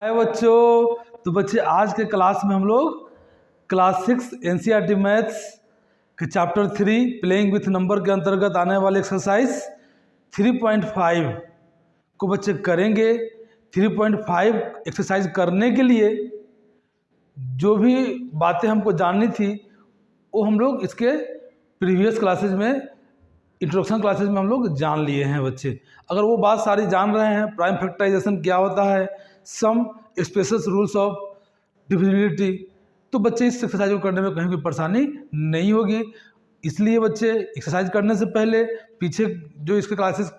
हाय बच्चों। तो बच्चे आज के क्लास में हम लोग क्लास 6 एनसीईआरटी मैथ्स के चैप्टर 3 प्लेइंग विथ नंबर के अंतर्गत आने वाले एक्सरसाइज 3.5 को बच्चे करेंगे। 3.5 एक्सरसाइज करने के लिए जो भी बातें हमको जाननी थी वो हम लोग इसके प्रीवियस क्लासेज में इंट्रोडक्शन क्लासेज में हम लोग जान लिए हैं बच्चे। अगर वो बात सारी जान रहे हैं, प्राइम फैक्टराइजेशन क्या होता है, सम, स्पेशल रूल्स ऑफ डिविजिबिलिटी, तो बच्चे इस एक्सरसाइज को करने में कहीं कोई परेशानी नहीं होगी। इसलिए बच्चे एक्सरसाइज करने से पहले पीछे जो इसके क्लासेस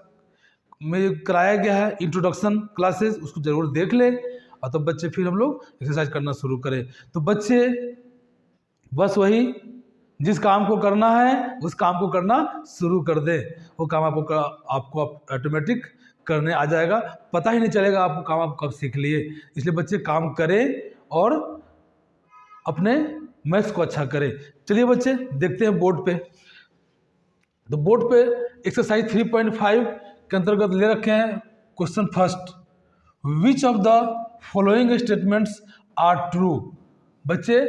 में कराया गया है इंट्रोडक्शन क्लासेस, उसको ज़रूर देख ले और तब बच्चे फिर हम लोग एक्सरसाइज करना शुरू करें। तो बच्चे बस वही जिस काम को करना है उस काम को करना शुरू कर दे, वो काम आपको ऑटोमेटिक करने आ जाएगा, पता ही नहीं चलेगा आपको काम आप कब सीख लिए। इसलिए बच्चे काम करें और अपने मैथ्स को अच्छा करें। चलिए बच्चे देखते हैं बोर्ड पे। तो बोर्ड पे एक्सरसाइज 3.5 के अंतर्गत ले रखे हैं question first, which of the following statements are true. बच्चे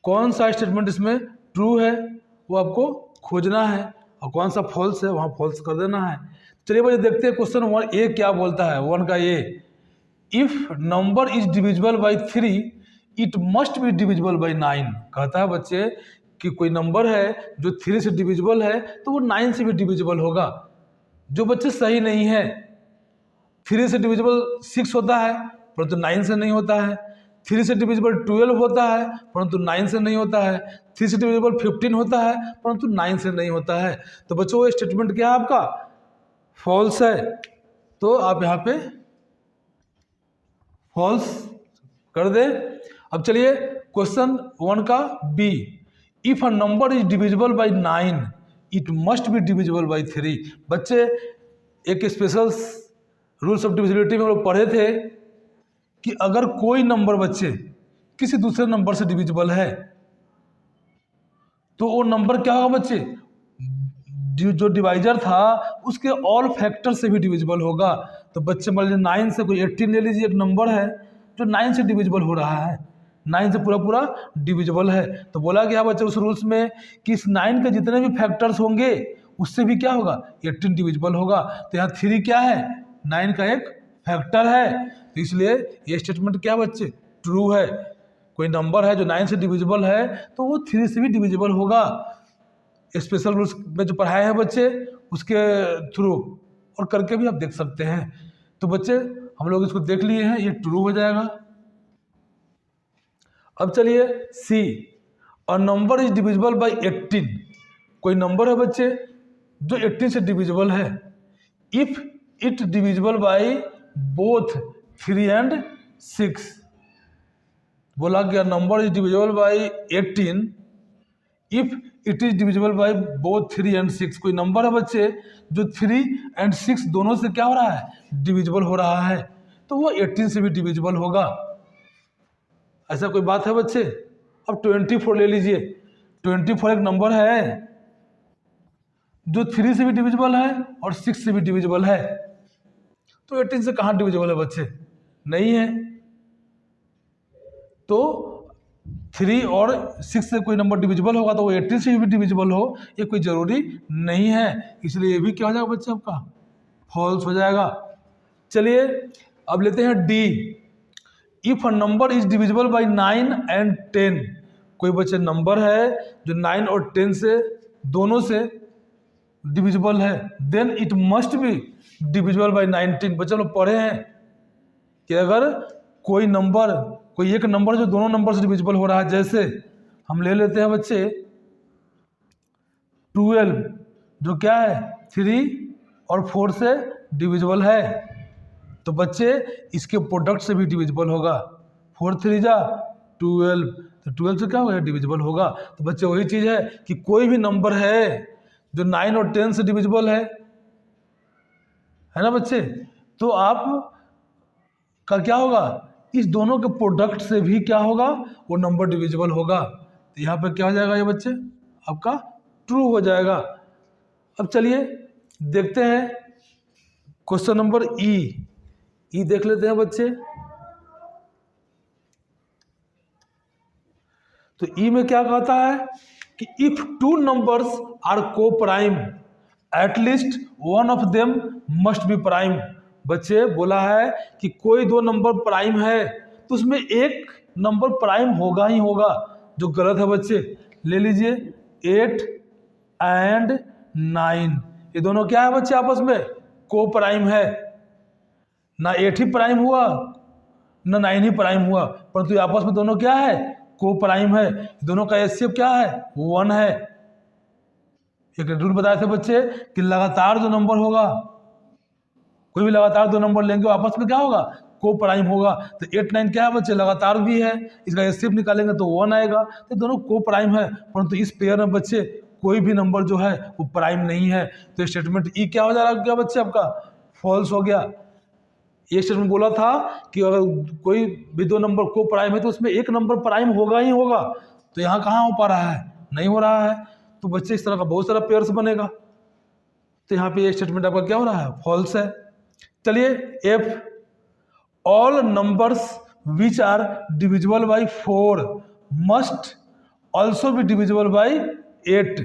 कौन सा स्टेटमेंट इसमें ट्रू है वो आपको खोजना है और कौन सा फॉल्स है वहाँ फॉल्स कर देना है। चलिए बच्चे देखते हैं क्वेश्चन 1 क्या बोलता है। 1 का A, if number is divisible by 3 it must be divisible by 9। कहता है बच्चे कि कोई नंबर है जो 3 से डिविजिबल है तो वो 9 से भी डिविजिबल होगा, जो बच्चे सही नहीं है। 3 से डिविजिबल 6 होता है परंतु 9 से नहीं होता है। 3 से डिविजिबल 12 होता है परंतु 9 से नहीं होता है। 3 से डिविजिबल 15 होता है परंतु 9 से नहीं होता है। तो बच्चों वो स्टेटमेंट क्या है आपका फॉल्स है, तो आप यहाँ पे फॉल्स कर दे। अब चलिए क्वेश्चन 1 का b, if a number is divisible by 9 it must be divisible by 3। बच्चे एक स्पेशल रूल्स ऑफ डिविजिबिलिटी में हम लोग पढ़े थे कि अगर कोई नंबर बच्चे किसी दूसरे नंबर से डिविजिबल है तो वो नंबर क्या होगा बच्चे, जो डिवाइजर था उसके ऑल फैक्टर से भी डिविजिबल होगा। तो बच्चे मान लीजिए 9 से कोई 18 ले लीजिए, एक नंबर है जो 9 से डिविजिबल हो रहा है, 9 से पूरा पूरा डिविजिबल है। तो बोला गया बच्चे उस रूल्स में कि इस 9 के जितने भी फैक्टर्स होंगे उससे भी क्या होगा 18 डिविजिबल होगा। तो यहाँ 3 क्या है 9 का एक फैक्टर है, तो इसलिए ये स्टेटमेंट क्या बच्चे ट्रू है। कोई नंबर है जो 9 से डिविजिबल है तो वो 3 से भी डिविजिबल होगा। स्पेशल रूल्स में जो पढ़ाए हैं बच्चे उसके थ्रू और करके भी आप देख सकते हैं। तो बच्चे हम लोग इसको देख लिए हैं, ये ट्रू हो जाएगा। अब चलिए C, a number is divisible by 18। कोई नंबर है बच्चे जो 18 से डिविजिबल है, if it divisible by both 3 and 6। बोला गया number is divisible by 18 if it is divisible by both 3 and 6। कोई नंबर है बच्चे जो 3 and 6 दोनों से क्या हो रहा है डिविजिबल हो रहा है, तो वो 18 से भी डिविजिबल होगा। ऐसा कोई बात है बच्चे। अब 24 ले लीजिए, 24 एक नंबर है जो 3 से भी डिविजिबल है और 6 से भी डिविजिबल है, तो 18 से कहाँ डिविजिबल है बच्चे, नहीं है। तो 3 और 6 से कोई नंबर डिविजिबल होगा तो वो 18 से भी डिविजिबल हो, ये कोई ज़रूरी नहीं है। इसलिए ये भी क्या हो जाएगा बच्चे आपका फॉल्स हो जाएगा। चलिए अब लेते हैं D, if a number is divisible by 9 and 10। कोई बच्चे नंबर है जो 9 और 10 से दोनों से डिविजिबल है, then it must be divisible by 19। बच्चे लोग पढ़े हैं कि अगर कोई नंबर, कोई एक नंबर जो दोनों नंबर से डिविजिबल हो रहा है, जैसे हम ले लेते हैं बच्चे 12 जो क्या है 3 और 4 से डिविजिबल है, तो बच्चे इसके प्रोडक्ट से भी डिविजिबल होगा। 4 3 जा 12, तो 12 से क्या होगा डिविजिबल होगा। तो बच्चे वही चीज़ है कि कोई भी नंबर है जो 9 और 10 से डिविजिबल है ना बच्चे, तो आप का क्या होगा इस दोनों के प्रोडक्ट से भी क्या होगा वो नंबर डिविजिबल होगा। तो यहाँ पे क्या हो जाएगा ये बच्चे आपका ट्रू हो जाएगा। अब चलिए देखते हैं क्वेश्चन नंबर ई देख लेते हैं बच्चे। तो ई में क्या कहता है कि इफ टू नंबर्स आर को prime at least one of them must be prime. बच्चे बोला है कि कोई दो नंबर प्राइम है तो उसमें एक नंबर प्राइम होगा ही होगा, जो गलत है बच्चे। ले लीजिए 8 एंड 9, ये दोनों क्या है बच्चे आपस में को प्राइम है। ना 8 ही प्राइम हुआ ना 9 ही प्राइम हुआ, परंतु आपस में दोनों क्या है को प्राइम है। दोनों का एचसीएफ क्या है 1 है। एक रूल बताए थे बच्चे कि लगातार जो नंबर होगा, कोई भी लगातार दो नंबर लेंगे आपस में क्या होगा को प्राइम होगा। तो 8 9 क्या है बच्चे लगातार भी है, इसका एचसीएफ निकालेंगे तो 1 आएगा, तो दोनों को प्राइम है। परंतु इस पेयर में बच्चे कोई भी नंबर जो है वो प्राइम नहीं है। तो स्टेटमेंट ई क्या हो जा रहा है बच्चे आपका फॉल्स हो गया। ये स्टेटमेंट बोला था कि अगर कोई भी दो नंबर को प्राइम है तो उसमें एक नंबर प्राइम होगा ही होगा, तो यहाँ कहाँ हो पा रहा है, नहीं हो रहा है। तो बच्चे इस तरह का बहुत सारा पेयर्स बनेगा, तो यहाँ पे ये स्टेटमेंट आपका क्या हो रहा है फॉल्स है। चलिए f all numbers which are divisible by 4 must also be divisible by 8।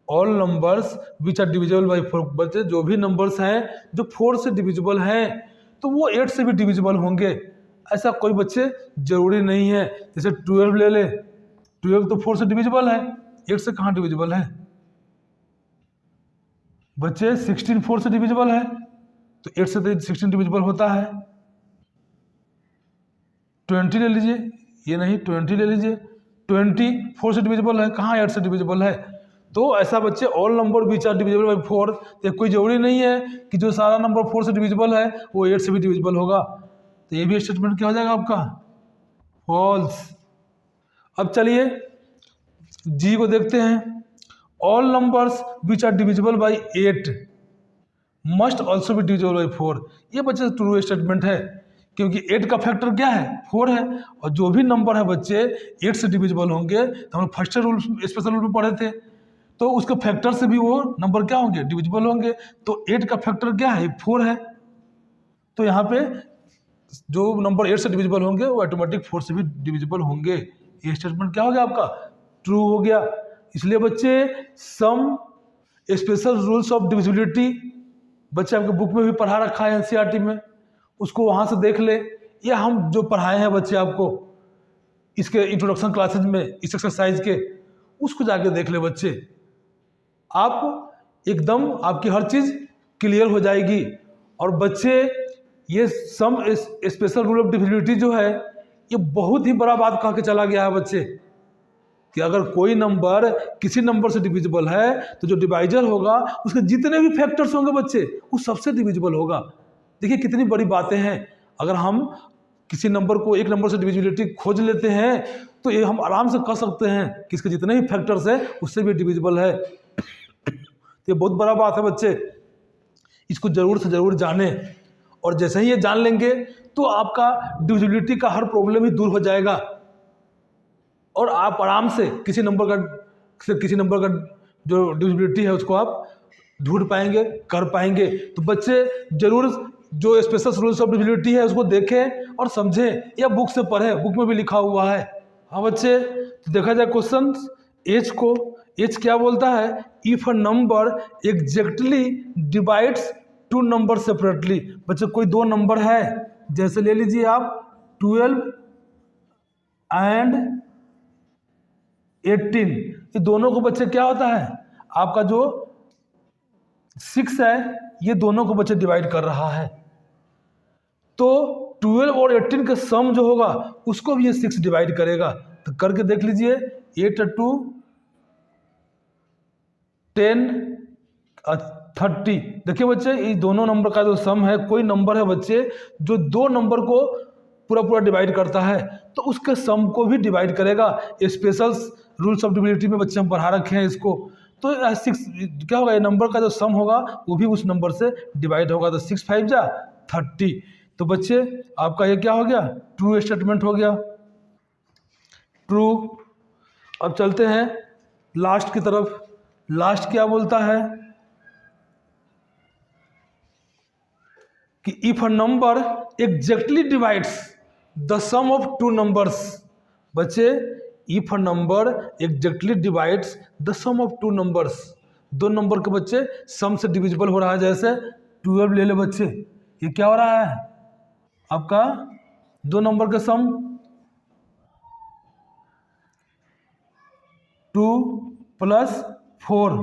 All numbers which are divisible by 4, बच्चे जो भी नंबर्स हैं जो 4 से डिविजिबल हैं तो वो 8 से भी डिविजिबल होंगे। ऐसा कोई बच्चे जरूरी नहीं है। जैसे 12 ले ले, 12 तो 4 से डिविजिबल है, 8 से कहाँ डिविजिबल है बच्चे। 16 4 से डिविजिबल है तो 8 से तो 16 डिविजिबल होता है। 20 ले लीजिए, ये नहीं 20 ले लीजिए, 20 4 से डिविजिबल है, कहाँ 8 से डिविजिबल है। तो ऐसा बच्चे all number which are divisible by 4, तो कोई जरूरी नहीं है कि जो सारा नंबर 4 से डिविजिबल है वो 8 से भी डिविजिबल होगा। तो ये भी स्टेटमेंट क्या हो जाएगा आपका फॉल्स। अब चलिए जी को देखते हैं। All numbers which are divisible by 8 must also be divisible by 4। ये बच्चे ट्रू स्टेटमेंट है, क्योंकि 8 का फैक्टर क्या है 4 है, और जो भी नंबर है बच्चे 8 से डिविजिबल होंगे, तो हम फर्स्ट रूल स्पेशल रूल में पढ़े थे, तो उसके फैक्टर से भी वो नंबर क्या होंगे डिविजिबल होंगे। तो 8 का फैक्टर क्या है 4 है, तो यहाँ पे जो नंबर 8 से डिविजिबल होंगे वो ऑटोमेटिक 4 से भी डिविजिबल होंगे। ये स्टेटमेंट क्या हो गया आपका ट्रू हो गया। इसलिए बच्चे some special rules of divisibility बच्चे आपके बुक में भी पढ़ा रखा है एनसीईआरटी में, उसको वहाँ से देख ले, या हम जो पढ़ाए हैं बच्चे आपको इसके इंट्रोडक्शन क्लासेज में इस एक्सरसाइज के, उसको जाके देख ले बच्चे, आप एकदम आपकी हर चीज़ क्लियर हो जाएगी। और बच्चे ये some special rule of divisibility जो है ये बहुत ही बड़ा बात कह के चला गया है बच्चे, कि अगर कोई नंबर किसी नंबर से डिविजिबल है तो जो डिवाइजर होगा उसके जितने भी फैक्टर्स होंगे बच्चे उस सबसे डिविजिबल होगा। देखिए कितनी बड़ी बातें हैं। अगर हम किसी नंबर को एक नंबर से डिविजिबिलिटी खोज लेते हैं तो ये हम आराम से कह सकते हैं कि इसके जितने भी फैक्टर्स हैं उससे भी डिविजिबल है। तो ये बहुत बड़ा बात है बच्चे, इसको जरूर से जरूर जाने, और जैसे ही ये जान लेंगे तो आपका डिविजिबिलिटी का हर प्रॉब्लम ही दूर हो जाएगा, और आप आराम से किसी नंबर का जो डिविजिबिलिटी है उसको आप ढूंढ पाएंगे, कर पाएंगे। तो बच्चे जरूर जो स्पेशल रूल्स ऑफ डिविजिबिलिटी है उसको देखें और समझें, या बुक से पढ़ें, बुक में भी लिखा हुआ है। हाँ बच्चे, तो देखा जाए क्वेश्चन एच को, एच क्या बोलता है, if a number exactly divides two number separately. बच्चे कोई दो नंबर है, जैसे ले लीजिए आप 12 एंड 18, ये दोनों को बच्चे क्या होता है आपका जो 6 है ये दोनों को बच्चे डिवाइड कर रहा है, तो 12 और 18 का सम जो होगा उसको भी ये 6 डिवाइड करेगा। तो करके देख लीजिए 8 और 2 10 30। देखिए बच्चे ये दोनों नंबर का जो सम है, कोई नंबर है बच्चे जो दो नंबर को पूरा डिवाइड करता है तो उसके सम को भी डिवाइड करेगा। स्पेशल रूल्स ऑफ डिविजिबिलिटी में बच्चे हम पढ़ा रखे हैं इसको। तो 6 क्या होगा, ये नंबर का जो सम होगा वो भी उस नंबर से डिवाइड होगा, तो 6 5 जा 30। तो बच्चे आपका ये क्या हो गया ट्रू स्टेटमेंट हो गया, ट्रू। अब चलते हैं लास्ट की तरफ। लास्ट क्या बोलता है कि if a number exactly divides the sum of two numbers. बच्चे if a number exactly divides the sum of two numbers, दो नंबर के बच्चे सम से डिविजिबल हो रहा है, जैसे 12 ले ले बच्चे, ये क्या हो रहा है आपका दो नंबर का सम 2 + 4,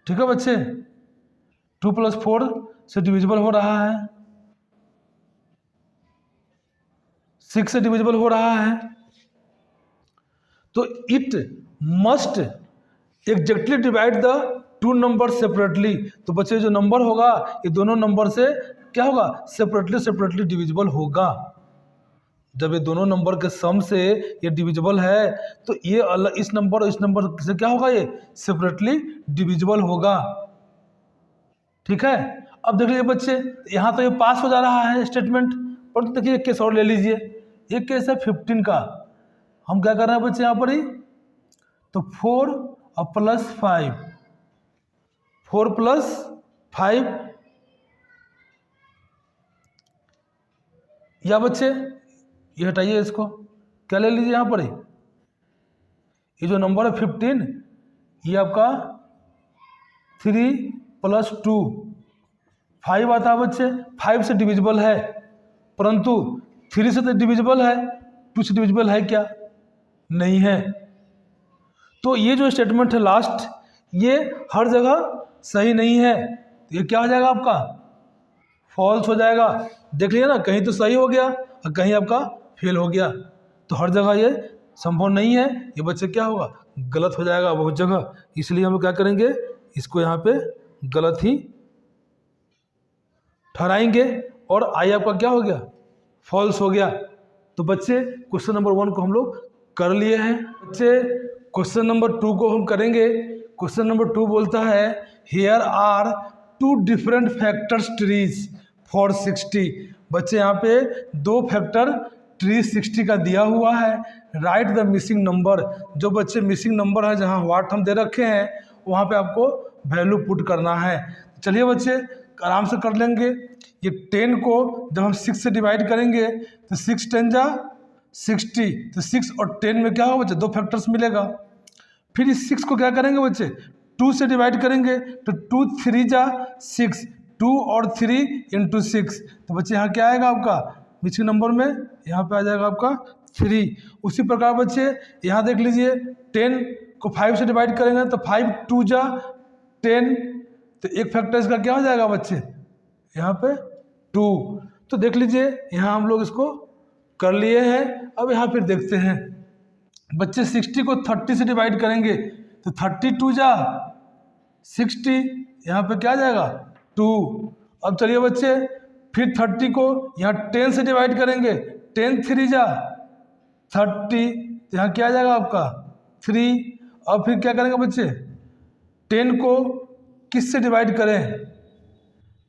ठीक है बच्चे, 2 + 4 से डिविजिबल हो रहा है, 6 से डिविजिबल हो रहा है, तो it must exactly divide the two number separately. तो बच्चे जो नंबर होगा ये दोनों नंबर से क्या होगा, सेपरेटली डिविजिबल होगा। जब ये दोनों नंबर के सम से ये डिविजिबल है तो ये अलग, इस नंबर और इस नंबर से क्या होगा, ये सेपरेटली डिविजिबल होगा, ठीक है। अब देख लीजिए बच्चे, यहाँ तो ये पास हो जा रहा है स्टेटमेंट, पर तो देखिए एक केस और ले लीजिए, एक केस है 15 का। हम क्या कर रहे हैं बच्चे यहाँ पर ही, तो 4 और +5, 4 + 5, या बच्चे ये हटाइए, इसको क्या ले लीजिए यहाँ पर ही, ये जो नंबर है 15, ये आपका 3 + 2, 5 आता है बच्चे, 5 से डिविजिबल है, परंतु 3 से तो डिविजिबल है, 2 से डिविजिबल है क्या, नहीं है। तो ये जो स्टेटमेंट है लास्ट, ये हर जगह सही नहीं है, तो ये क्या हो जाएगा आपका, फॉल्स हो जाएगा। देख लिया ना, कहीं तो सही हो गया और कहीं आपका फेल हो गया, तो हर जगह ये संभव नहीं है, ये बच्चे क्या होगा, गलत हो जाएगा बहुत जगह। इसलिए हम लोग क्या करेंगे, इसको यहाँ पे गलत ही ठहराएंगे, और आई आपका क्या हो गया, फॉल्स हो गया। तो बच्चे क्वेश्चन नंबर 1 को हम लोग कर लिए हैं। बच्चे क्वेश्चन नंबर 2 को हम करेंगे। क्वेश्चन नंबर 2 बोलता है, here are 2 different factors trees for 60। बच्चे यहाँ पे 2 फैक्टर ट्री 60 का दिया हुआ है, राइट द मिसिंग नंबर। जो बच्चे मिसिंग नंबर है, जहाँ वाट हम दे रखे हैं वहाँ पे आपको वैल्यू पुट करना है। चलिए बच्चे आराम से कर लेंगे। ये 10 को जब हम 6 से डिवाइड करेंगे तो 6 10 जा 60, तो 6 और 10 में क्या होगा बच्चे, 2 फैक्टर्स मिलेगा। फिर इस 6 को क्या करेंगे बच्चे, 2 से डिवाइड करेंगे तो 2 3 जा 6, 2 और 3 × 6, तो बच्चे यहाँ क्या आएगा आपका मिसिंग नंबर में, यहाँ पे आ जाएगा आपका 3। उसी प्रकार बच्चे यहाँ देख लीजिए, 10 को 5 से डिवाइड करेंगे तो 5 2 जा 10, तो एक फैक्टर इसका क्या हो जाएगा बच्चे, यहाँ पे 2। तो देख लीजिए यहाँ हम लोग इसको कर लिए हैं। अब यहाँ फिर देखते हैं बच्चे, 60 को 30 से डिवाइड करेंगे तो 32 जा 60, यहाँ पे क्या आ जाएगा 2। अब चलिए बच्चे फिर 30 को यहाँ 10 से डिवाइड करेंगे, 10 3 जा 30, तो यहाँ क्या आ जाएगा आपका 3। अब फिर क्या करेंगे बच्चे, 10 को किस से डिवाइड करें,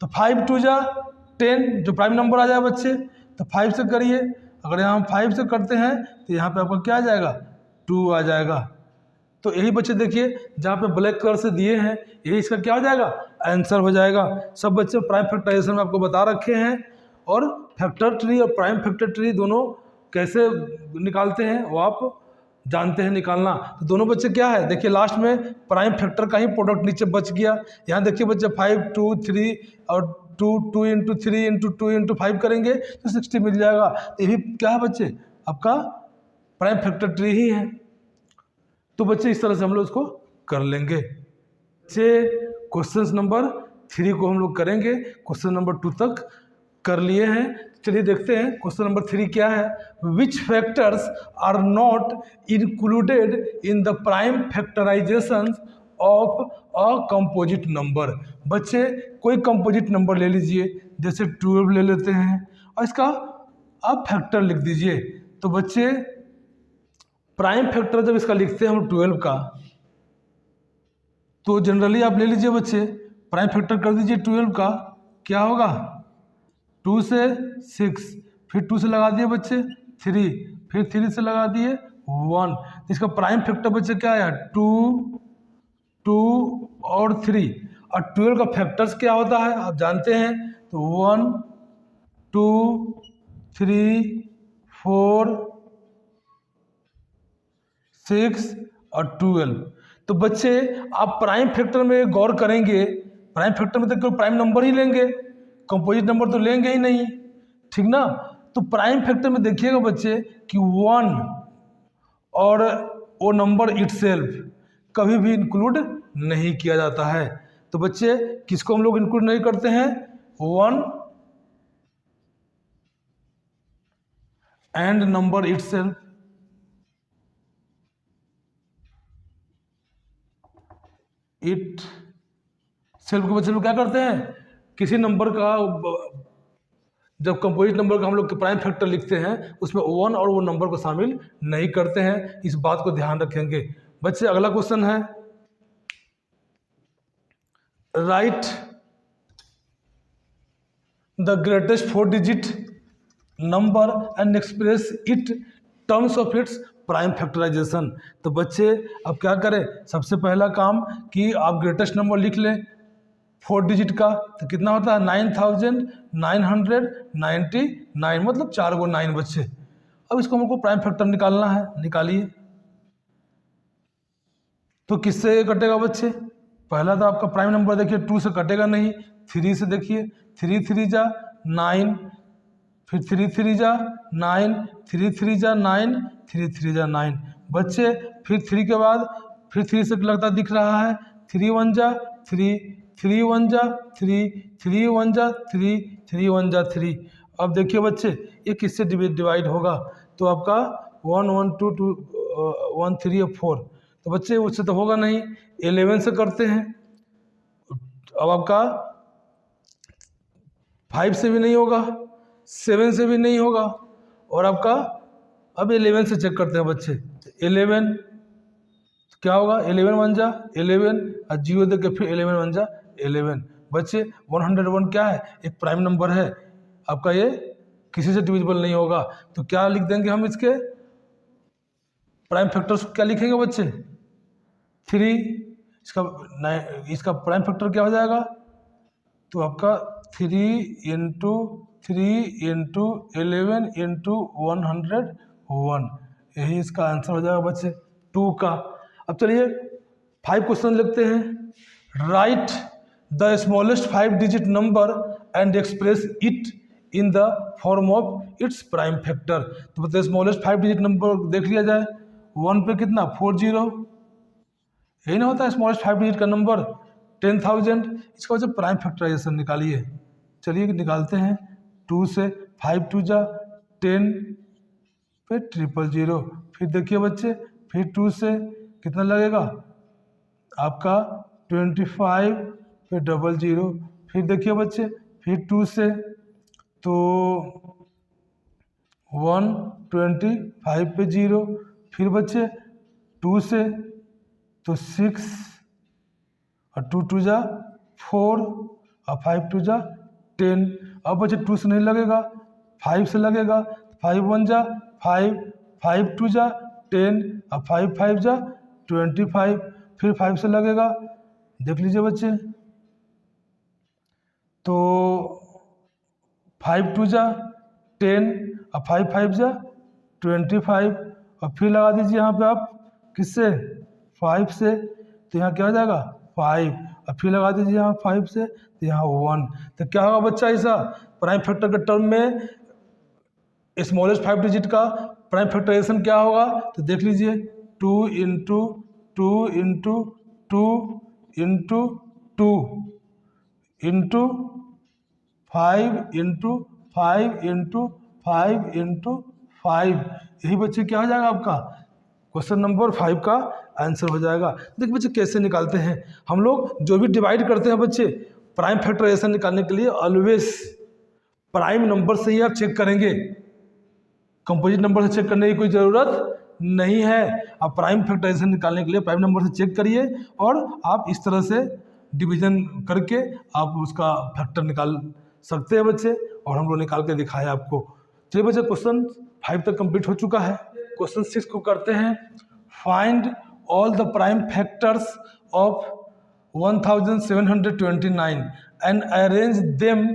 तो 5 2 जा 10, जो प्राइम नंबर आ जाए बच्चे, तो 5 से करिए। अगर यहाँ हम 5 से करते हैं तो यहाँ पे आपका क्या आ जाएगा 2 आ जाएगा। तो यही बच्चे देखिए जहाँ पे ब्लैक कलर से दिए हैं, यही इसका क्या हो जाएगा, आंसर हो जाएगा। सब बच्चे प्राइम फैक्टराइजेशन में आपको बता रखे हैं, और फैक्टर ट्री और प्राइम फैक्टर ट्री दोनों कैसे निकालते हैं वो आप जानते हैं निकालना। तो दोनों बच्चे क्या है, देखिए लास्ट में प्राइम फैक्टर का ही प्रोडक्ट नीचे बच गया। यहाँ देखिए बच्चे 5 2 3 और 2 2 × 3 × 2 × 5 करेंगे तो 60 मिल जाएगा। तो ये भी क्या है बच्चे, आपका प्राइम फैक्टर ट्री ही है। तो बच्चे इस तरह से हम लोग इसको कर लेंगे। बच्चे क्वेश्चन नंबर 3 को हम लोग करेंगे, क्वेश्चन नंबर 2 तक कर लिए हैं। चलिए देखते हैं क्वेश्चन नंबर 3 क्या है। Which factors are not included in the prime factorisation of a composite number. बच्चे कोई कंपोजिट नंबर ले लीजिए, जैसे 12 ले लेते हैं, और इसका आप फैक्टर लिख दीजिए। तो बच्चे प्राइम फैक्टर जब इसका लिखते हैं हम 12 का, तो जनरली आप ले लीजिए बच्चे प्राइम फैक्टर कर दीजिए 12 का, क्या होगा 2 से 6, फिर 2 से लगा दिए बच्चे 3, फिर 3 से लगा दिए 1। इसका प्राइम फैक्टर बच्चे क्या आया 2 2 और 3। और 12 का फैक्टर्स क्या होता है आप जानते हैं, तो 1 2 3 4 6 और 12। तो बच्चे आप प्राइम फैक्टर में गौर करेंगे, प्राइम फैक्टर में तो केवल प्राइम नंबर ही लेंगे, कंपोजिट नंबर तो लेंगे ही नहीं, ठीक ना। तो प्राइम फैक्टर में देखिएगा बच्चे कि 1 और वो नंबर इटसेल्फ कभी भी इंक्लूड नहीं किया जाता है। तो बच्चे किसको हम लोग इंक्लूड नहीं करते हैं? 1 and number itself. It self के बच्चे लोग क्या करते हैं, किसी नंबर का जब कंपोजिट नंबर का हम लोग प्राइम फैक्टर लिखते हैं उसमें 1 और वो नंबर को शामिल नहीं करते हैं। इस बात को ध्यान रखेंगे बच्चे। अगला क्वेश्चन है, write the greatest 4 digit number and express it terms of its prime factorisation. तो बच्चे अब क्या करें, सबसे पहला काम कि आप ग्रेटेस्ट नंबर लिख लें 4 डिजिट का, तो कितना होता है 9999, मतलब 4 गो 9 बच्चे। अब इसको हमको प्राइम फैक्टर निकालना है, निकालिए। तो किससे कटेगा बच्चे? पहला तो आपका प्राइम नंबर देखिए 2 से कटेगा नहीं, 3 से देखिए, 3 3 जा 9, फिर 3 3 जा 9, 3 3 जा 9, 3 3 जा 9 बच्चे। फिर 3 के बाद फिर 3 से लगता दिख रहा है, 3 1 जा 3, 3 1 जा 3, 3 1 जा 3, 3 1 जा 3। अब देखिए बच्चे ये किससे डिवाइड होगा? तो आपका 1 1 2 2 1 3 और 4। तो बच्चे उससे तो होगा नहीं, 11 से करते हैं। अब आपका 5 से भी नहीं होगा, 7 से भी नहीं होगा, और आपका अब 11 से चेक करते हैं बच्चे। 11 क्या होगा? 11 1 जा 11 और 0 दे के फिर 11 1 जा 11 बच्चे। 101 क्या है? एक प्राइम नंबर है आपका, ये किसी से डिविजिबल नहीं होगा। तो क्या लिख देंगे हम इसके प्राइम फैक्टर्स? क्या लिखेंगे बच्चे? 3। इसका प्राइम फैक्टर क्या हो जाएगा? तो आपका 3 इंटू 3 इंटू 11 इंटू 101, यही इसका आंसर हो जाएगा बच्चे 2 का। अब चलिए 5 क्वेश्चन लिखते हैं। Right the smallest 5 digit number and express it in the form of its prime factor. तो बताइए स्मॉलेस्ट 5 डिजिट नंबर देख लिया जाए। 1 पे कितना 40, यही ना होता है स्मॉलेस्ट 5 डिजिट का नंबर 10,000। इसका वजह प्राइम फैक्टराइजेशन निकालिए। चलिए निकालते हैं। 2 से 5 2 जा 10 पे 000। फिर देखिए बच्चे फिर 2 से कितना लगेगा आपका 25 पे 00। फिर देखिए बच्चे फिर 2 से तो 125 पे 0। फिर बच्चे 2 से तो 6 और 2 2 जा 4 और 5 2 जा 10। अब बच्चे 2 से नहीं लगेगा, 5 से लगेगा। 5 1 जा 5, 5 2 जा 10 और 5 5 जा 25। फिर 5 से लगेगा, देख लीजिए बच्चे। तो 5 2 जा 10 और 5 5 जा 25। और फिर लगा दीजिए यहाँ पे आप किससे 5 से, तो यहाँ क्या हो जाएगा 5। और फिर लगा दीजिए यहाँ 5 से, तो यहाँ 1। तो क्या होगा बच्चा? ऐसा प्राइम फैक्टर के टर्म में स्मॉलेस्ट 5 डिजिट का प्राइम फैक्टराइजेशन क्या होगा? तो देख लीजिए 2 into 2 into 2 into 2 into 5 into 5 into 5 into 5। यही बच्चे क्या हो जाएगा आपका क्वेश्चन नंबर 5 का आंसर हो जाएगा। देखिए बच्चे कैसे निकालते हैं हम लोग। जो भी डिवाइड करते हैं बच्चे प्राइम फैक्टराइजेशन निकालने के लिए ऑलवेज प्राइम नंबर से ही आप चेक करेंगे, कंपोजिट नंबर से चेक करने की कोई ज़रूरत नहीं है। आप प्राइम फैक्टराइजेशन निकालने के लिए प्राइम नंबर से चेक करिए और आप इस तरह से डिवीजन करके आप उसका फैक्टर निकाल सकते हैं बच्चे, और हम लोग निकाल के दिखाए आपको। चलिए बच्चे क्वेश्चन 5 तक कंप्लीट हो चुका है। क्वेश्चन 6 को करते हैं। Find all the prime factors of 1729 and arrange them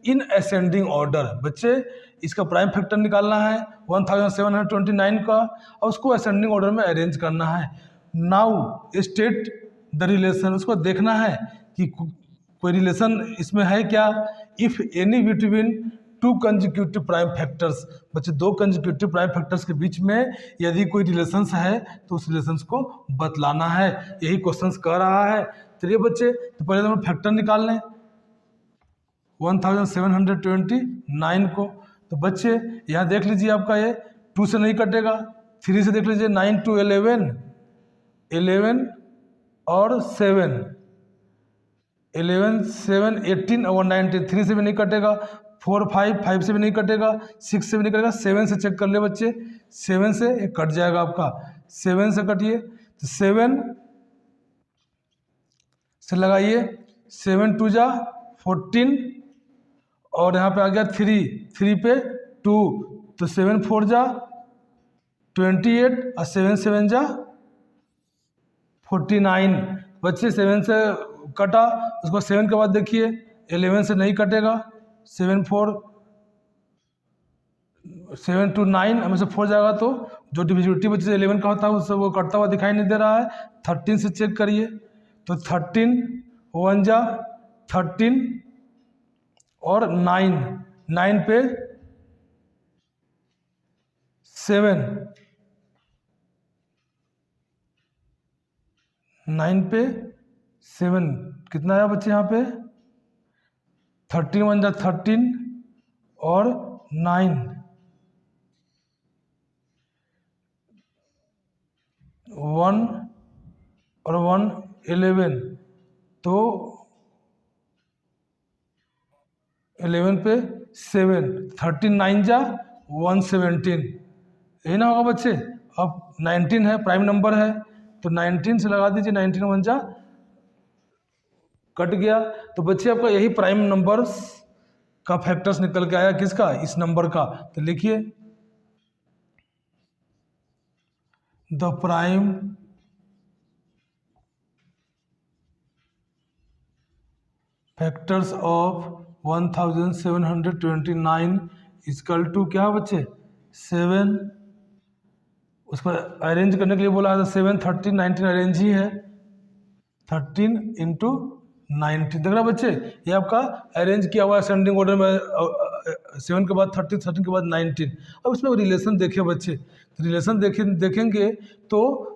in ascending order. बच्चे इसका प्राइम फैक्टर निकालना है 1729 का और उसको असेंडिंग ऑर्डर में अरेंज करना है। नाउ स्टेट द रिलेशन, उसको देखना है कि कोई रिलेशन इसमें है क्या। If any between two consecutive prime factors, बच्चे दो कंजिक्यूटिव प्राइम फैक्टर्स के बीच में यदि कोई रिलेशंस है तो उस रिलेशंस को बतलाना है, यही क्वेश्चंस कह रहा है। चलिए बच्चे, तो पहले हम फैक्टर निकाल लें 1729 को। तो बच्चे यहाँ देख लीजिए, आपका ये 2 से नहीं कटेगा, 3 से देख लीजिए, 9 to 11 और 7, 11 7 18 और 19, 3 से भी नहीं कटेगा, 4 5 से भी नहीं कटेगा, 6 से भी नहीं कटेगा, 7 से चेक कर ले बच्चे, 7 से ये कट जाएगा आपका, 7 से कटिए, तो 7 से लगाइए, 7 2 जा 14 और यहाँ पे आ गया 3 पे 2, तो 7 4 जा 28 और 7 7 जा 49। बच्चे 7 से कटा, उसको 7 के बाद देखिए 11 से नहीं कटेगा, 7 to 9 हमें से 4 जाएगा, तो जो डिविजिबिलिटी बच्चे 11 का होता है उससे वो कटता हुआ दिखाई नहीं दे रहा है। 13 से चेक करिए, तो 13 1 जा 13 और 9 पे 7, 9 पे 7 कितना आया बच्चे यहाँ पे, 13 1 जा 13 और 9 1 और 1 11, तो 11 पे 7, 13 9 जा 117, यही ना होगा बच्चे। अब 19 है, प्राइम नंबर है, तो 19 से लगा दीजिए, 19 1 जा कट गया। तो बच्चे आपका यही प्राइम नंबर्स का फैक्टर्स निकल के आया, किसका, इस नंबर का। तो लिखिए the prime factors of 1729 equal to क्या बच्चे 7, उस पर अरेंज करने के लिए बोला था, 7 13 19 अरेंज ही है, 13 इंटू 90 देख रहा बच्चे, ये आपका अरेंज किया हुआ असेंडिंग ऑर्डर में, 7 के बाद 13 13 के बाद 19। अब इसमें रिलेशन देखिए बच्चे, रिलेशन देखेंगे तो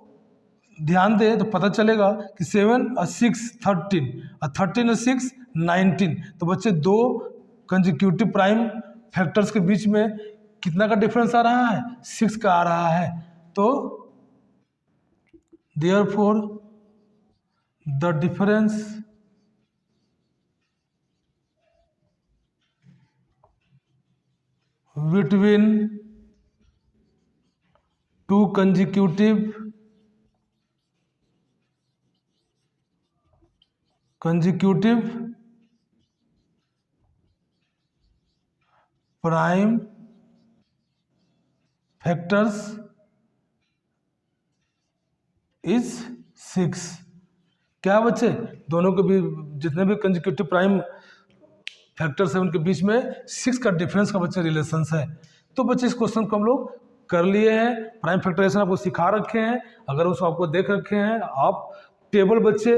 ध्यान दें तो पता चलेगा कि 7 और 6 13 और 13 और 6 19। तो बच्चे दो कंजिक्यूटिव प्राइम फैक्टर्स के बीच में कितना का डिफरेंस आ रहा है, 6 का आ रहा है। तो therefore the difference between two consecutive prime factors is 6। क्या बच्चे, दोनों के भी जितने भी कंजिक्यूटिव प्राइम फैक्टर्स है उनके बीच में 6 का डिफरेंस का बच्चे रिलेशंस है। तो बच्चे इस क्वेश्चन को हम लोग कर लिए हैं, प्राइम फैक्टराइजेशन आपको सिखा रखे हैं, अगर उसको आपको देख रखे हैं आप टेबल, बच्चे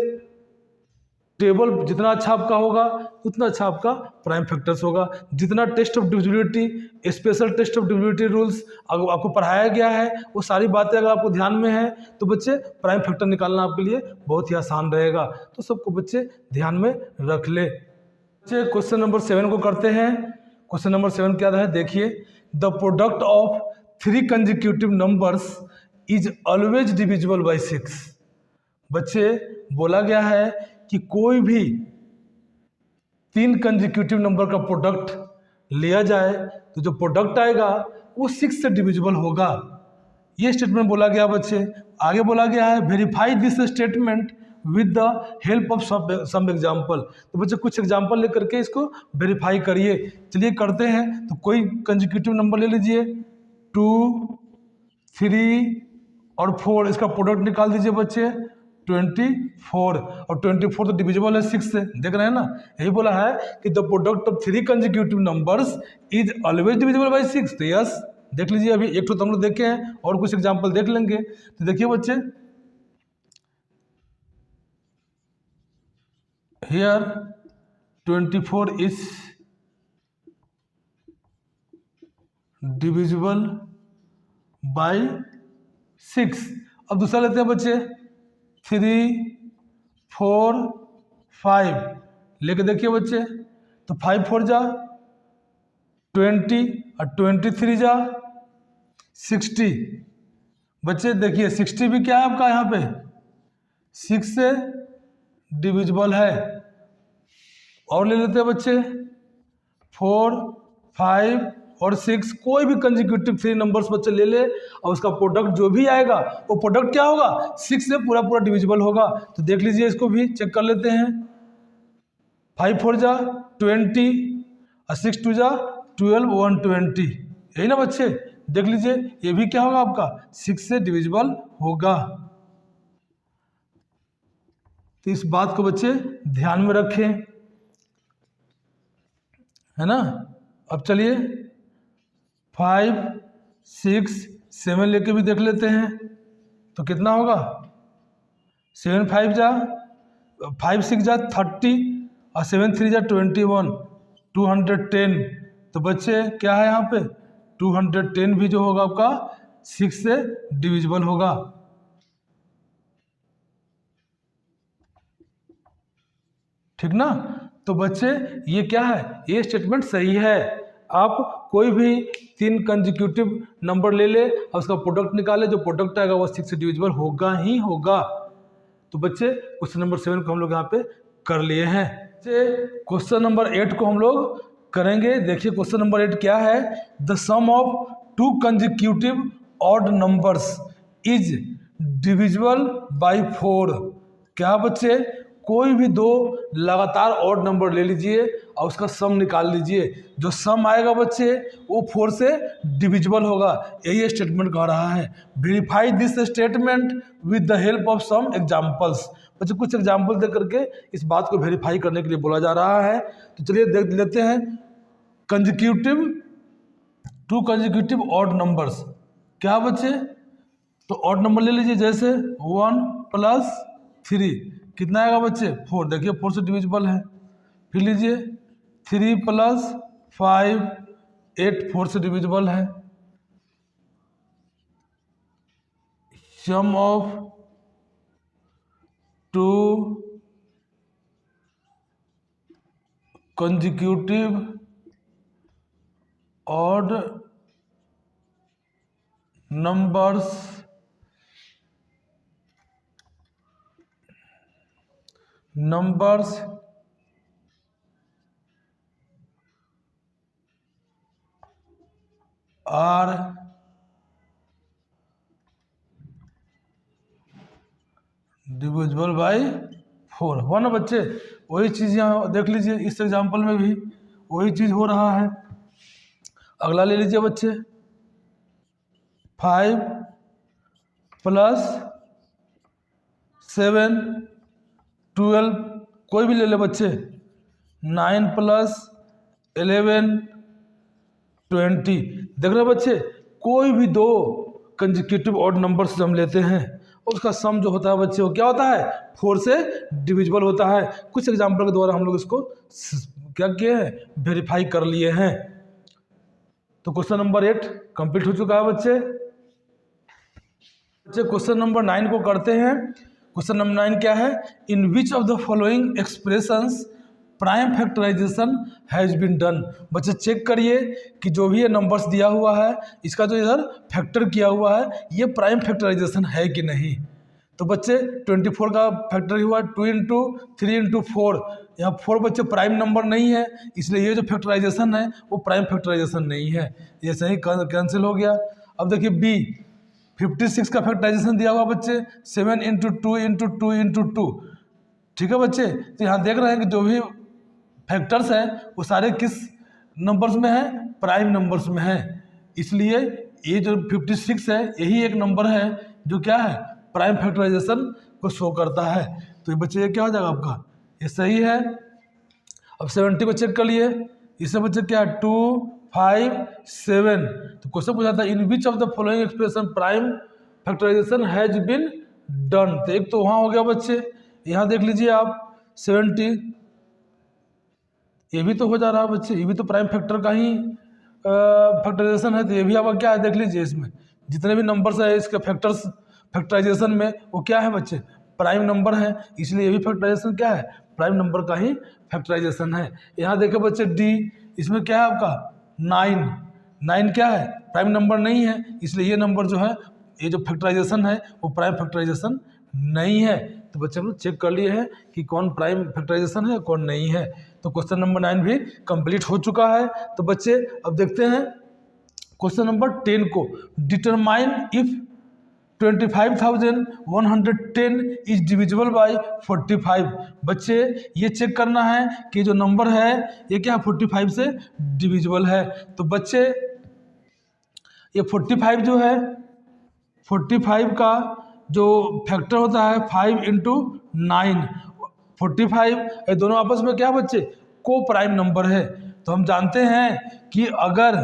टेबल जितना अच्छा आपका होगा उतना अच्छा आपका प्राइम फैक्टर्स होगा। जितना test of divisibility, special test of divisibility rules अगर आपको पढ़ाया गया है, वो सारी बातें अगर आपको ध्यान में है तो बच्चे प्राइम फैक्टर निकालना आपके लिए बहुत ही आसान रहेगा। तो सबको बच्चे ध्यान में रख ले। बच्चे क्वेश्चन नंबर 7 को करते हैं। क्वेश्चन नंबर 7 क्या है, देखिए, the product of 3 consecutive numbers is always divisible by 6। बच्चे बोला गया है कि कोई भी 3 कंजिक्यूटिव नंबर का प्रोडक्ट लिया जाए तो जो प्रोडक्ट आएगा वो 6 से डिविजिबल होगा। ये स्टेटमेंट बोला गया बच्चे। आगे बोला गया है verify this statement with the help of some example. तो बच्चे कुछ एग्जाम्पल लेकर के इसको वेरीफाई करिए। चलिए करते हैं। तो कोई कंजिक्यूटिव नंबर ले लीजिए, 2 3 और 4, इसका प्रोडक्ट निकाल दीजिए बच्चे। 24 और 24 तो डिविजिबल है 6 से, देख रहे हैं ना। यही बोला है कि the product of 3 consecutive numbers is always divisible by 6। तो यस, देख लीजिए, अभी एक तो हम लोग देखे हैं और कुछ एग्जाम्पल देख लेंगे। तो देखिए बच्चे, हियर 24 इज डिविजिबल बाय 6। अब दूसरा लेते हैं बच्चे, 3, 4, 5 लेके देखिए बच्चे, तो 5 4 जा 20 और 23 जा 60। बच्चे देखिए 60 भी क्या है आपका यहाँ पे 6 से डिविजिबल है। और ले लेते हैं बच्चे 4, 5 और 6, कोई भी कंसेक्यूटिव 3 नंबर्स बच्चे ले ले और उसका प्रोडक्ट जो भी आएगा वो प्रोडक्ट क्या होगा 6 से पूरा पूरा डिविजिबल होगा। तो देख लीजिए, इसको भी चेक कर लेते हैं। 5 4 जा 20 और 6 2 जा 12 120, यही ना बच्चे। देख लीजिए, ये भी क्या होगा आपका 6 से डिविजिबल होगा। तो इस बात को बच्चे ध्यान में रखें, है ना। अब चलिए 5 6 7 लेके भी देख लेते हैं, तो कितना होगा 7 5 जा 5 6 जा 30 और 7 3 जा 21 210। तो बच्चे क्या है यहाँ पे 210 भी जो होगा आपका 6 से डिविजिबल होगा। ठीक ना। तो बच्चे ये क्या है, ये स्टेटमेंट सही है। आप कोई भी 3 कंसेक्यूटिव नंबर ले ले और उसका प्रोडक्ट निकाले, जो प्रोडक्ट आएगा वो 6 से डिविजिबल होगा ही होगा। तो बच्चे क्वेश्चन नंबर 7 को हम लोग यहाँ पे कर लिए हैं। क्वेश्चन नंबर 8 को हम लोग करेंगे। देखिए क्वेश्चन नंबर 8 क्या है, the sum of 2 consecutive odd numbers is divisible by 4। क्या बच्चे, कोई भी 2 लगातार ऑड नंबर ले लीजिए और उसका सम निकाल लीजिए, जो सम आएगा बच्चे वो 4 से डिविजिबल होगा। यही स्टेटमेंट कह रहा है। Verify this statement with the help of some examples. बच्चे कुछ एग्जाम्पल दे करके इस बात को वेरीफाई करने के लिए बोला जा रहा है। तो चलिए देख लेते हैं। कंसेक्यूटिव 2 कंसेक्यूटिव ऑड नंबर्स क्या बच्चे, तो ऑड नंबर ले लीजिए, जैसे 1 + 3 कितना आएगा बच्चे 4। देखिए 4 से डिविजिबल है। फिर लीजिए 3 + 5 8 4 से डिविजिबल है। Sum of 2 consecutive odd numbers are divisible by 4 हो ना बच्चे। वही चीज़ यहाँ देख लीजिए, इस एग्जाम्पल में भी वही चीज़ हो रहा है। अगला ले लीजिए बच्चे 5 + 7 12, कोई भी ले ले बच्चे। 9 + 11 20। देख रहे बच्चे, कोई भी 2 कंसेक्यूटिव ऑड नंबर्स हम लेते हैं उसका सम जो होता है बच्चे वो क्या होता है 4 से डिविजिबल होता है। कुछ एग्जाम्पल के द्वारा हम लोग इसको क्या किए हैं, वेरीफाई कर लिए हैं। तो क्वेश्चन नंबर 8 कंप्लीट हो चुका है बच्चे। क्वेश्चन नंबर 9 को करते हैं। क्वेश्चन नंबर 9 क्या है, in which of the following expressions prime factorization has been done. बच्चे चेक करिए कि जो भी ये नंबर्स दिया हुआ है इसका जो इधर फैक्टर किया हुआ है ये प्राइम फैक्टराइजेशन है कि नहीं। तो बच्चे 24 का फैक्टर हुआ 2 × 3 × 4। यहाँ 4 बच्चे प्राइम नंबर नहीं है, इसलिए ये जो फैक्टराइजेशन है वो प्राइम फैक्टराइजेशन नहीं है, ये सही कैंसिल हो गया। अब देखिए बी 56 का फैक्टराइजेशन दिया हुआ बच्चे 7 × 2 × 2 × 2। ठीक है बच्चे, तो यहाँ देख रहे हैं कि जो भी फैक्टर्स हैं वो सारे किस नंबर्स में है, प्राइम नंबर्स में है। इसलिए ये जो 56 है यही एक नंबर है जो क्या है प्राइम फैक्टराइजेशन को शो करता है। तो ये बच्चे ये क्या हो जाएगा आपका, ये सही है। अब 70 को चेक कर लिए, इससे बच्चे क्या है 2, 5, 7। तो क्वेश्चन पूछा था in which of the following expression prime factorization has been done. तो एक तो वहाँ हो गया बच्चे, यहाँ देख लीजिए आप 70, ये भी तो हो जा रहा है बच्चे, ये भी तो प्राइम फैक्टर का ही फैक्टराइजेशन है। तो ये भी आपका क्या है, देख लीजिए इसमें जितने भी नंबर्स है इसके फैक्टराइजेशन में वो क्या है बच्चे, प्राइम नंबर है, इसलिए ये भी फैक्टराइजेशन क्या है, प्राइम नंबर का ही फैक्टराइजेशन है। यहाँ देखे बच्चे डी, इसमें क्या है आपका 9 क्या है, प्राइम नंबर नहीं है, इसलिए ये नंबर जो है, ये जो फैक्टराइजेशन है वो प्राइम फैक्टराइजेशन नहीं है। तो बच्चे हम लोग चेक कर लिए हैं कि कौन प्राइम फैक्टराइजेशन है कौन नहीं है। तो क्वेश्चन नंबर 9 भी कंप्लीट हो चुका है। तो बच्चे अब देखते हैं क्वेश्चन नंबर 10 को, determine if 25,110 is divisible bye 45। बच्चे ये चेक करना है कि जो नंबर है ये क्या 45 से डिविजिबल है। तो बच्चे ये 45 जो है, 45 का जो फैक्टर होता है 5 × 9, 45 ये दोनों आपस में क्या बच्चे को प्राइम नंबर है। तो हम जानते हैं कि अगर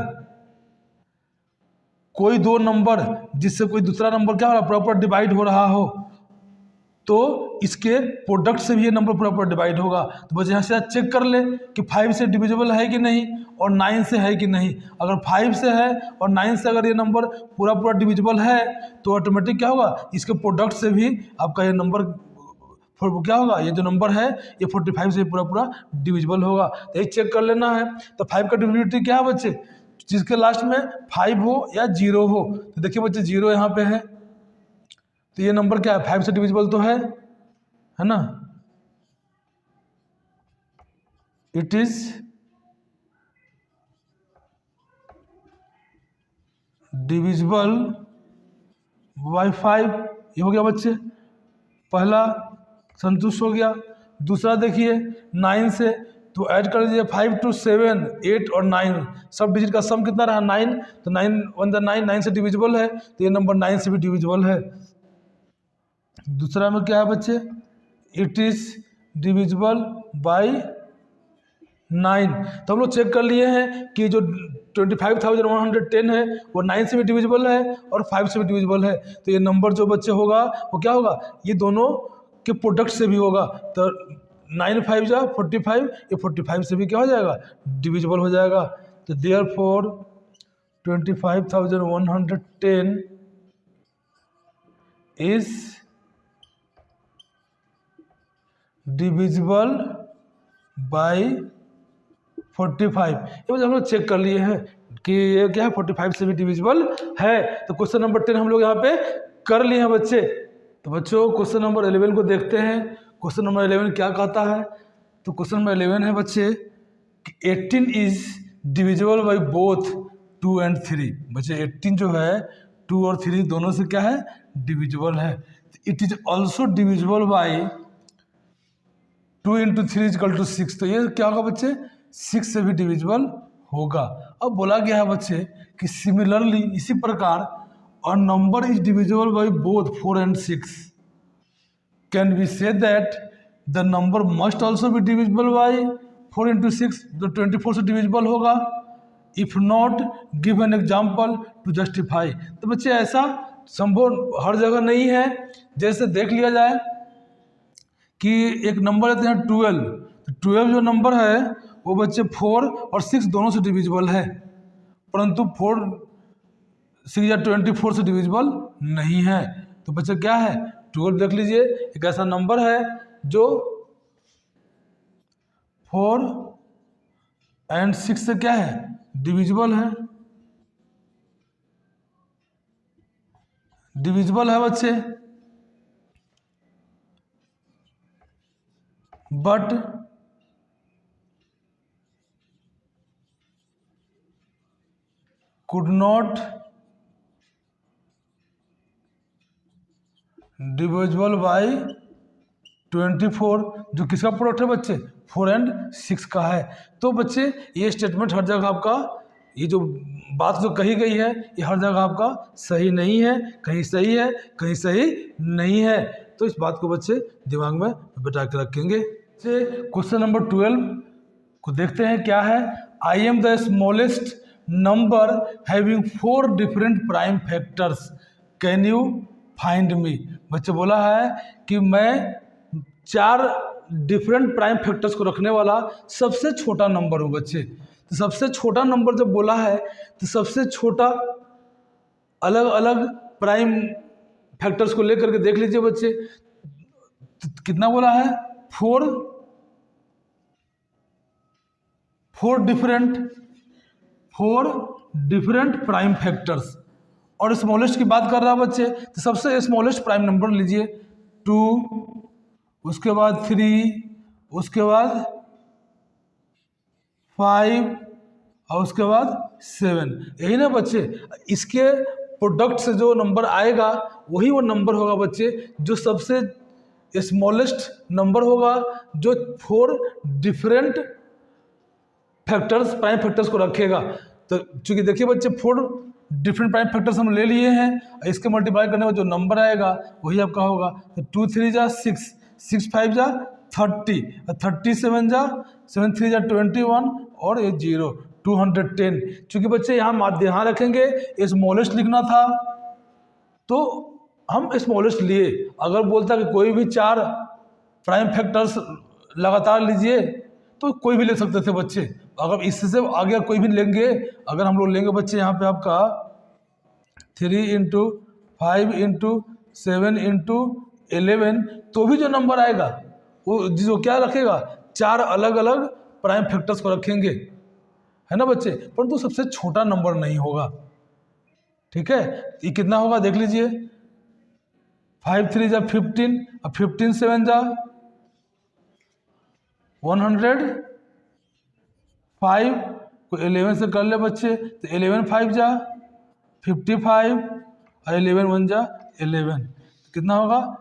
कोई दो नंबर जिससे कोई दूसरा नंबर क्या हो रहा है प्रॉपर डिवाइड हो रहा हो, तो इसके प्रोडक्ट से भी ये नंबर प्रॉपर डिवाइड होगा। तो बच्चे यहाँ से चेक कर ले कि 5 से डिविजिबल है कि नहीं और 9 से है कि नहीं। अगर 5 से है और 9 से अगर ये नंबर पूरा डिविजिबल है तो ऑटोमेटिक क्या होगा, इसके प्रोडक्ट से भी आपका ये नंबर क्या होगा, ये जो नंबर है ये 45 से पूरा डिविजिबल होगा। तो ये चेक कर लेना है। तो 5 का डिविजिबिलिटी क्या है बच्चे, जिसके लास्ट में 5 हो या 0 हो। तो देखिए बच्चे 0 यहाँ पे है, तो ये नंबर क्या है 5 से डिविजिबल तो है ना, इट इज डिविजिबल बाय 5। ये हो गया बच्चे, पहला संतुष्ट हो गया। दूसरा देखिए 9 से, तो ऐड कर दीजिए 5 to 7, 8 और 9 सब डिजिट का सम कितना रहा 9। तो 9 1 9, 9 से डिविजिबल है, तो ये नंबर 9 से भी डिविजिबल है। दूसरा में क्या है बच्चे, इट इज डिविजिबल बाय 9। तो हम लोग चेक कर लिए हैं कि जो 25,110 है वो 9 से भी डिविजिबल है और 5 से भी डिविजिबल है। तो ये नंबर जो बच्चे होगा वो क्या होगा, ये दोनों के प्रोडक्ट से भी होगा। तो 9 5 जा 45, ये 45 से भी क्या हो जाएगा, डिविजिबल हो जाएगा। तो देयरफॉर 25,110 इज डिविजिबल बाय 45। ये हम लोग चेक कर लिए हैं कि ये क्या है 45 से भी डिविजिबल है। तो क्वेश्चन नंबर 10 हम लोग यहाँ पे कर लिए हैं बच्चे। तो बच्चों क्वेश्चन नंबर 11 को देखते हैं। क्वेश्चन नंबर 11 क्या कहता है। तो क्वेश्चन नंबर 11 है बच्चे कि 18 is divisible by both 2 and 3। बच्चे 18 जो है 2 और 3 दोनों से क्या है, डिविजिबल है। It is also divisible by 2 × 3 = 6। तो ये क्या होगा बच्चे, 6 से भी डिविजिबल होगा। अब बोला गया है बच्चे कि सिमिलरली इसी प्रकार a number is divisible by both 4 and 6, can we say that the number must also be divisible by 4 × 6, तो 24 से डिविजिबल होगा। If not give an example to justify. तो बच्चे ऐसा संभव हर जगह नहीं है। जैसे देख लिया जाए कि एक नंबर लेते हैं 12, तो 12 जो नंबर है वो बच्चे 4 और 6 दोनों से डिविजिबल है, परंतु 4 6 या 24 से डिविजिबल नहीं है। तो बच्चे क्या है 12 देख लीजिए एक ऐसा नंबर है जो 4 और 6 से क्या है, डिविजिबल है। डिविजिबल है बच्चे, but could not divisible by 24, जो किसका प्रोडक्ट है बच्चे 4 और 6 का है। तो बच्चे ये स्टेटमेंट हर जगह आपका, ये जो बात जो कही गई है ये हर जगह आपका सही नहीं है, कहीं सही है कहीं सही नहीं है। तो इस बात को बच्चे दिमाग में बिठा के रखेंगे। क्वेश्चन नंबर 12 को देखते हैं क्या है। I am the smallest number having 4 different prime factors, can you find me. बच्चे बोला है कि मैं 4 डिफरेंट प्राइम फैक्टर्स को रखने वाला सबसे छोटा नंबर हूँ बच्चे। तो सबसे छोटा नंबर जब बोला है तो सबसे छोटा अलग अलग प्राइम फैक्टर्स को लेकर के देख लीजिए बच्चे। तो कितना बोला है, 4 डिफरेंट प्राइम फैक्टर्स। और स्मॉलेस्ट की बात कर रहा है बच्चे, तो सबसे स्मॉलेस्ट प्राइम नंबर लीजिए 2, उसके बाद 3, उसके बाद 5 और उसके बाद 7। यही ना बच्चे, इसके प्रोडक्ट से जो नंबर आएगा वही वो नंबर होगा बच्चे जो सबसे स्मॉलेस्ट नंबर होगा, जो 4 डिफरेंट फैक्टर्स प्राइम फैक्टर्स को रखेगा। तो चूंकि देखिए बच्चे 4 डिफरेंट प्राइम फैक्टर्स हम ले लिए हैं, इसके मल्टीप्लाई करने में जो नंबर आएगा वही आपका होगा। तो 2 3 जा 6, 6 5 जा 30, 37 जा 7 3 जा 21 और ये 0 210। चूंकि बच्चे यहाँ रखेंगे स्मॉलेस्ट लिखना था तो हम स्मॉलेस्ट लिए। अगर बोलता कि कोई भी 4 प्राइम फैक्टर्स लगातार लीजिए तो कोई भी ले सकते थे बच्चे। अगर इससे आगे कोई भी लेंगे, अगर हम लोग लेंगे बच्चे यहाँ पे आपका 3 × 5 × 7 × 11, तो भी जो नंबर आएगा वो जो क्या रखेगा, 4 अलग अलग प्राइम फैक्टर्स को रखेंगे, है ना बच्चे। परंतु सबसे छोटा नंबर नहीं होगा, ठीक है। ये कितना होगा देख लीजिए, 5 3 जा 15, 15 7 जा 105 को 11 से कर ले बच्चे, तो 11 5 जा 55 और 11 1 जा 11, कितना होगा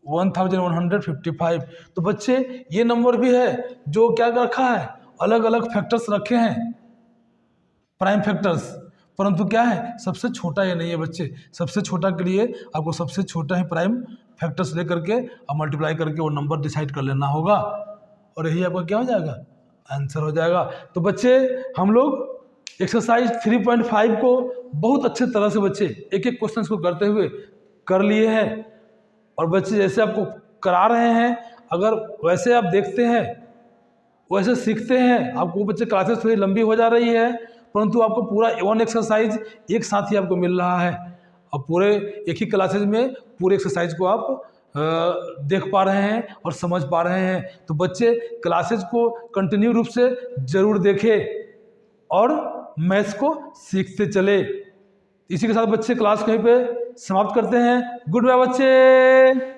1155। तो बच्चे ये नंबर भी है जो क्या रखा है, अलग अलग फैक्टर्स रखे हैं प्राइम फैक्टर्स, परंतु क्या है सबसे छोटा ये नहीं है बच्चे। सबसे छोटा के लिए आपको सबसे छोटा ही प्राइम फैक्टर्स लेकर के और मल्टीप्लाई करके वो नंबर डिसाइड कर लेना होगा, और यही आपका क्या हो जाएगा, आंसर हो जाएगा। तो बच्चे हम लोग एक्सरसाइज 3.5 को बहुत अच्छे तरह से बच्चे एक एक क्वेश्चन को करते हुए कर लिए हैं। और बच्चे जैसे आपको करा रहे हैं, अगर वैसे आप देखते हैं वैसे सीखते हैं, आपको बच्चे क्लासेस थोड़ी लंबी हो जा रही है, परंतु आपको पूरा 1 एक्सरसाइज एक साथ ही आपको मिल रहा है, और पूरे एक ही क्लासेज में पूरे एक्सरसाइज को आप देख पा रहे हैं और समझ पा रहे हैं। तो बच्चे क्लासेज को कंटिन्यू रूप से ज़रूर देखें और मैथ्स को सीखते चले। इसी के साथ बच्चे क्लास कहीं पे समाप्त करते हैं। गुड बाय बच्चे।